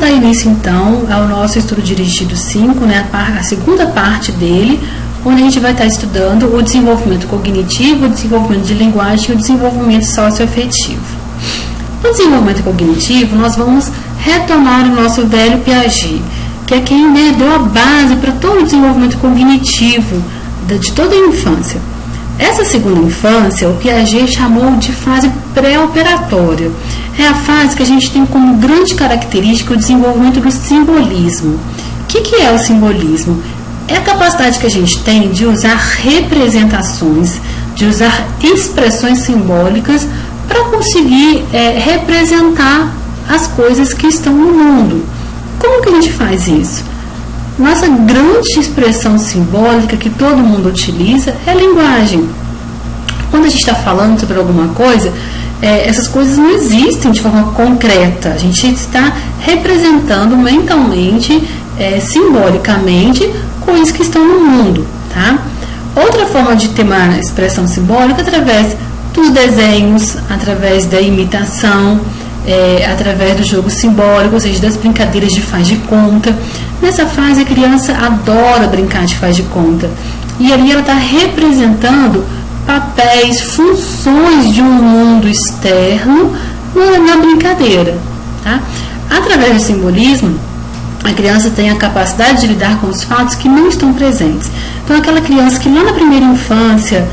dar início então ao nosso estudo dirigido 5, né, a segunda parte dele, onde a gente vai estar estudando o desenvolvimento cognitivo, o desenvolvimento de linguagem e o desenvolvimento socioafetivo. No desenvolvimento cognitivo, nós vamos retomar o nosso velho Piaget, que é quem, né, deu a base para todo o desenvolvimento cognitivo de toda a infância. Essa segunda infância, o Piaget chamou de fase pré-operatória. É a fase que a gente tem como grande característica o desenvolvimento do simbolismo. O que é o simbolismo? É a capacidade que a gente tem de usar representações, de usar expressões simbólicas para conseguir representar as coisas que estão no mundo. Como que a gente faz isso? Nossa grande expressão simbólica que todo mundo utiliza é a linguagem. Quando a gente está falando sobre alguma coisa, essas coisas não existem de forma concreta. A gente está representando mentalmente, simbolicamente, coisas que estão no mundo, tá? Outra forma de ter uma expressão simbólica é através dos desenhos, através da imitação, através do jogo simbólico, ou seja, das brincadeiras de faz de conta. Nessa fase, a criança adora brincar de faz de conta. E ali ela está representando papéis, funções de um mundo externo na brincadeira. Tá? Através do simbolismo, a criança tem a capacidade de lidar com os fatos que não estão presentes. Então, aquela criança que lá na primeira infância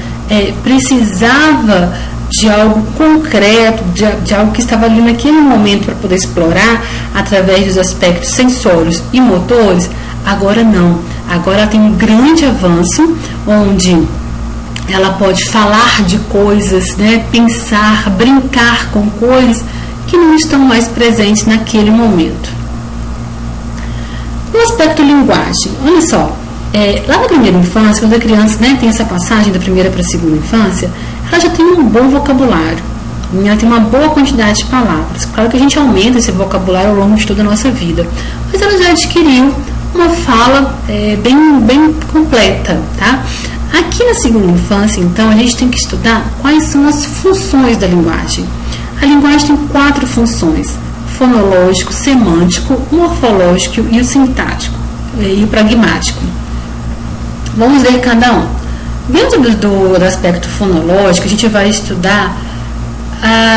precisava de algo concreto, de algo que estava ali naquele momento para poder explorar através dos aspectos sensórios e motores, agora não. Agora ela tem um grande avanço, onde ela pode falar de coisas, né, pensar, brincar com coisas que não estão mais presentes naquele momento. No aspecto linguagem, olha só, lá na primeira infância, quando a criança, né, tem essa passagem da primeira para a segunda infância, ela já tem um bom vocabulário, ela tem uma boa quantidade de palavras. Claro que a gente aumenta esse vocabulário ao longo de toda a nossa vida, mas ela já adquiriu uma fala bem completa, tá? Aqui na segunda infância, então, a gente tem que estudar quais são as funções da linguagem. A linguagem tem 4 funções: fonológico, semântico, morfológico e o sintático e o pragmático. Vamos ver cada um. Dentro do aspecto fonológico, a gente vai estudar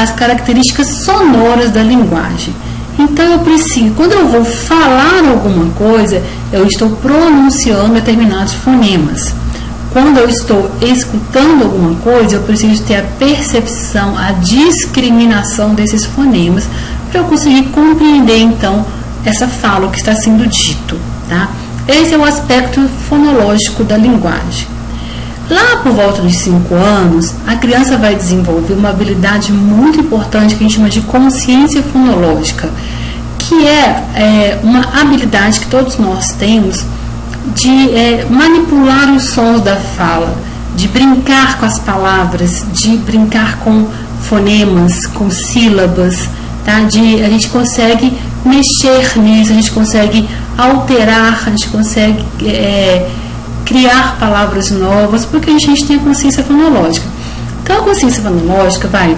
as características sonoras da linguagem. Então, eu preciso, quando eu vou falar alguma coisa, eu estou pronunciando determinados fonemas. Quando eu estou escutando alguma coisa, eu preciso ter a percepção, a discriminação desses fonemas, para eu conseguir compreender, então, essa fala, o que está sendo dito, tá? Esse é o aspecto fonológico da linguagem. Lá por volta dos 5 anos, a criança vai desenvolver uma habilidade muito importante que a gente chama de consciência fonológica, que é uma habilidade que todos nós temos de manipular os sons da fala, de brincar com as palavras, de brincar com fonemas, com sílabas, tá? A gente consegue mexer nisso, a gente consegue alterar, a gente consegue criar palavras novas, porque a gente tem a consciência fonológica. Então, a consciência fonológica vai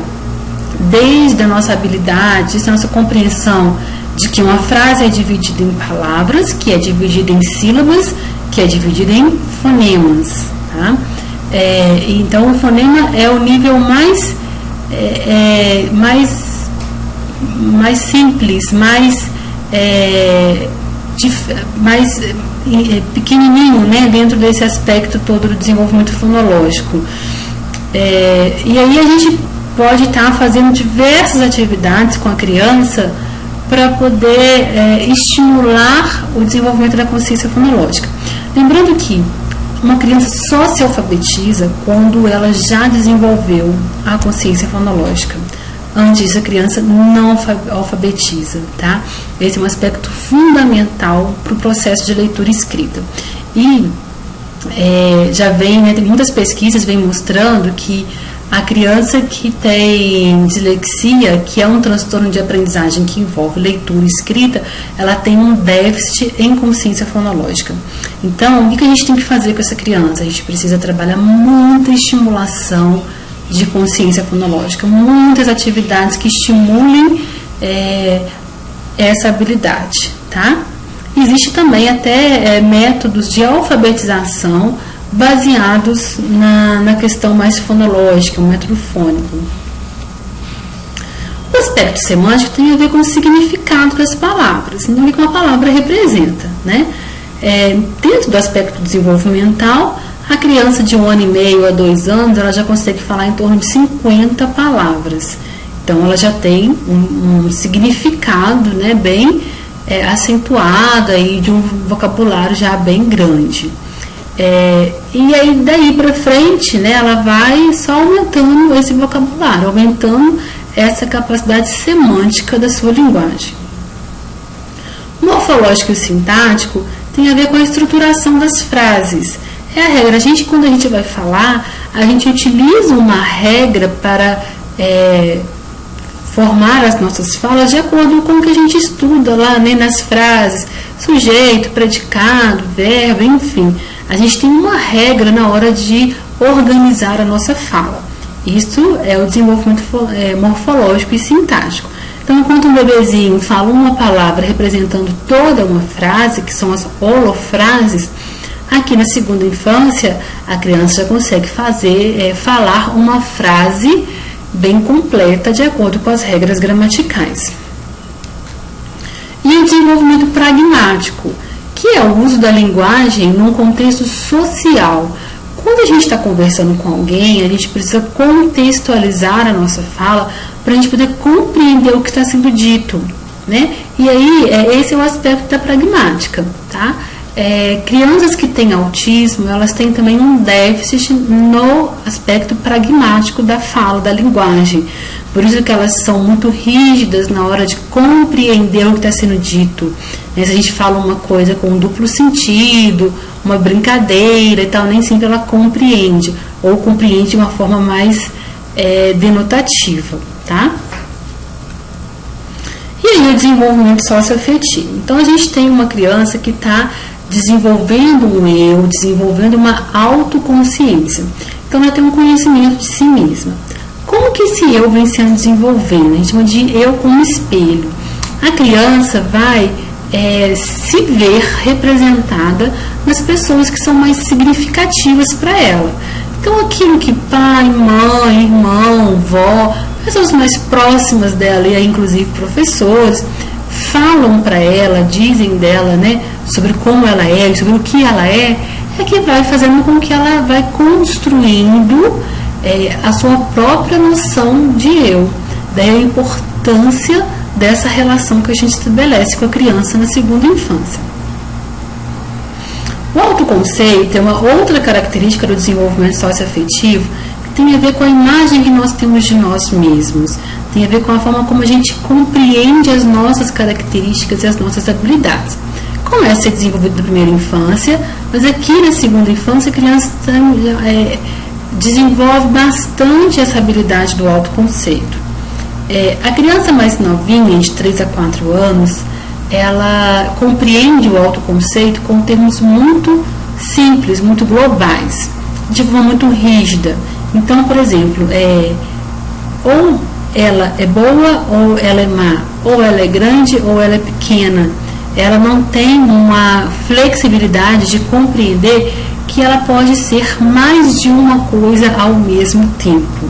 desde a nossa habilidade, desde a nossa compreensão de que uma frase é dividida em palavras, que é dividida em sílabas, que é dividida em fonemas. Tá? Então, o fonema é o nível mais simples, mais pequenininho, né, dentro desse aspecto todo do desenvolvimento fonológico. E aí a gente pode estar fazendo diversas atividades com a criança para poder estimular o desenvolvimento da consciência fonológica. Lembrando que uma criança só se alfabetiza quando ela já desenvolveu a consciência fonológica. Antes, a criança não alfabetiza, tá? Esse é um aspecto fundamental para o processo de leitura e escrita. E já vem, né, tem muitas pesquisas vêm mostrando que a criança que tem dislexia, que é um transtorno de aprendizagem que envolve leitura e escrita, ela tem um déficit em consciência fonológica. Então, o que a gente tem que fazer com essa criança? A gente precisa trabalhar muita estimulação de consciência fonológica, muitas atividades que estimulem essa habilidade, tá? Existe também até métodos de alfabetização baseados na questão mais fonológica, o método fônico. O aspecto semântico tem a ver com o significado das palavras, então o que uma palavra representa, né? Dentro do aspecto desenvolvimental, a criança de 1 ano e meio a 2 anos, ela já consegue falar em torno de 50 palavras. Então, ela já tem um significado, né, bem acentuado aí, de um vocabulário já bem grande. E aí, daí para frente, né, ela vai só aumentando esse vocabulário, aumentando essa capacidade semântica da sua linguagem. O morfológico e o sintático tem a ver com a estruturação das frases. É a regra. Quando a gente vai falar, a gente utiliza uma regra para formar as nossas falas de acordo com o que a gente estuda lá, né, nas frases, sujeito, predicado, verbo, enfim. A gente tem uma regra na hora de organizar a nossa fala. Isso é o desenvolvimento morfológico e sintático. Então, enquanto um bebezinho fala uma palavra representando toda uma frase, que são as holofrases, aqui na segunda infância, a criança já consegue falar uma frase bem completa de acordo com as regras gramaticais. E o desenvolvimento pragmático, que é o uso da linguagem num contexto social. Quando a gente está conversando com alguém, a gente precisa contextualizar a nossa fala para a gente poder compreender o que está sendo dito, né? E aí, esse é o aspecto da pragmática, tá? Crianças que têm autismo, elas têm também um déficit no aspecto pragmático da fala, da linguagem. Por isso que elas são muito rígidas na hora de compreender o que está sendo dito. Se a gente fala uma coisa com um duplo sentido, uma brincadeira e tal, nem sempre ela compreende, ou compreende de uma forma mais denotativa, tá? E aí o desenvolvimento socioafetivo. Então a gente tem uma criança que está desenvolvendo um eu, desenvolvendo uma autoconsciência. Então ela tem um conhecimento de si mesma. Como que esse eu vem sendo desenvolvendo? A gente chama de eu como espelho. A criança vai se ver representada nas pessoas que são mais significativas para ela. Então aquilo que pai, mãe, irmão, vó, pessoas mais próximas dela, e inclusive professores, falam para ela, dizem dela, né, sobre como ela é, sobre o que ela é que vai fazendo com que ela vai construindo a sua própria noção de eu. Daí a importância dessa relação que a gente estabelece com a criança na segunda infância. O autoconceito é uma outra característica do desenvolvimento socioafetivo que tem a ver com a imagem que nós temos de nós mesmos, tem a ver com a forma como a gente compreende as nossas características e as nossas habilidades. Começa a ser desenvolvido na primeira infância, mas aqui na segunda infância a criança desenvolve bastante essa habilidade do autoconceito. A criança mais novinha, de 3 a 4 anos, ela compreende o autoconceito com termos muito simples, muito globais, de forma muito rígida. Então, por exemplo, ou ela é boa ou ela é má, ou ela é grande ou ela é pequena. Ela não tem uma flexibilidade de compreender que ela pode ser mais de uma coisa ao mesmo tempo,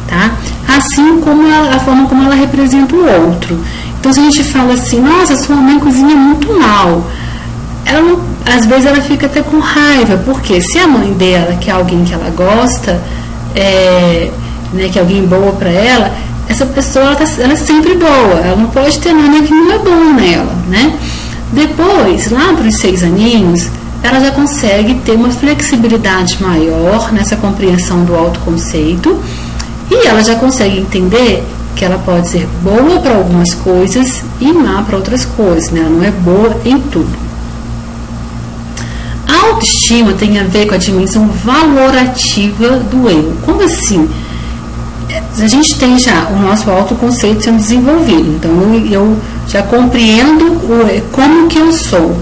tá? Assim como a forma como ela representa o outro. Então, se a gente fala assim, nossa, sua mãe cozinha muito mal, ela não, às vezes ela fica até com raiva, porque se a mãe dela, que é alguém que ela gosta, né, que é alguém boa para ela, essa pessoa ela é sempre boa, ela não pode ter nada que não é bom nela, né? Depois, lá para os 6 aninhos, ela já consegue ter uma flexibilidade maior nessa compreensão do autoconceito e ela já consegue entender que ela pode ser boa para algumas coisas e má para outras coisas, né? Ela não é boa em tudo. A autoestima tem a ver com a dimensão valorativa do eu. Como assim? A gente tem já o nosso autoconceito sendo desenvolvido, então eu já compreendo como que eu sou.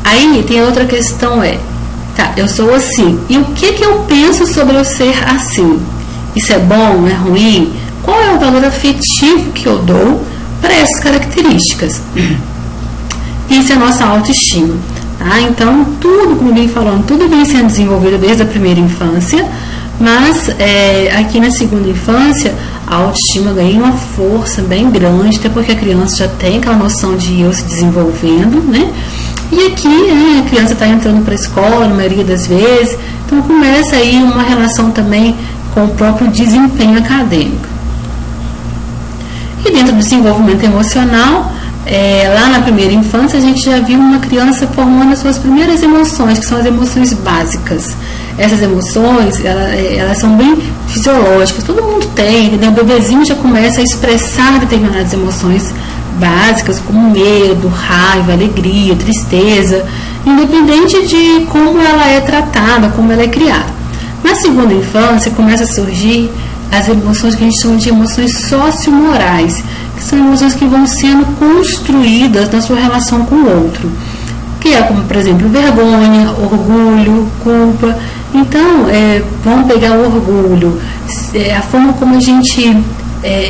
Aí tem a outra questão, tá, eu sou assim, e o que eu penso sobre eu ser assim? Isso é bom, é ruim? Qual é o valor afetivo que eu dou para essas características. Isso é a nossa autoestima. Tá? Então, tudo, como eu vim falando, tudo vem sendo desenvolvido desde a primeira infância, mas aqui na segunda infância, a autoestima ganha uma força bem grande, até porque a criança já tem aquela noção de eu se desenvolvendo, né? E aqui a criança está entrando para a escola, na maioria das vezes, então começa aí uma relação também com o próprio desempenho acadêmico. E dentro do desenvolvimento emocional, lá na primeira infância, a gente já viu uma criança formando as suas primeiras emoções, que são as emoções básicas. Essas emoções, elas são bem fisiológicas, todo mundo tem, entendeu? O bebezinho já começa a expressar determinadas emoções básicas, como medo, raiva, alegria, tristeza, independente de como ela é tratada, como ela é criada. Na segunda infância, começa a surgir as emoções que a gente chama de emoções sociomorais, que são emoções que vão sendo construídas na sua relação com o outro, que é como, por exemplo, vergonha, orgulho, culpa. Então, vamos pegar o orgulho, a forma como a gente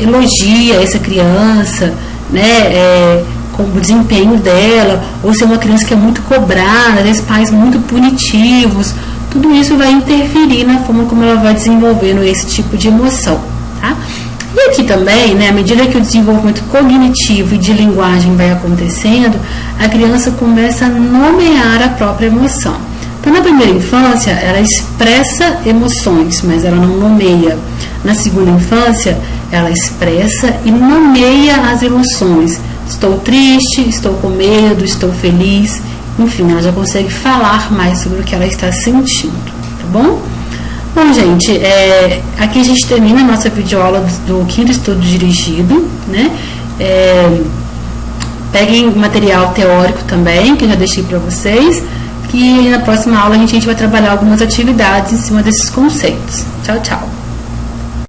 elogia essa criança, né, com o desempenho dela, ou se é uma criança que é muito cobrada, às vezes pais muito punitivos, tudo isso vai interferir na forma como ela vai desenvolvendo esse tipo de emoção, tá? E aqui também, né, à medida que o desenvolvimento cognitivo e de linguagem vai acontecendo, a criança começa a nomear a própria emoção. Então, na primeira infância, ela expressa emoções, mas ela não nomeia. Na segunda infância, ela expressa e nomeia as emoções. Estou triste, estou com medo, estou feliz. Enfim, ela já consegue falar mais sobre o que ela está sentindo, tá bom? Bom, gente, aqui a gente termina a nossa videoaula do quinto estudo dirigido, né? Peguem o material teórico também, que eu já deixei para vocês, que na próxima aula a gente vai trabalhar algumas atividades em cima desses conceitos. Tchau, tchau!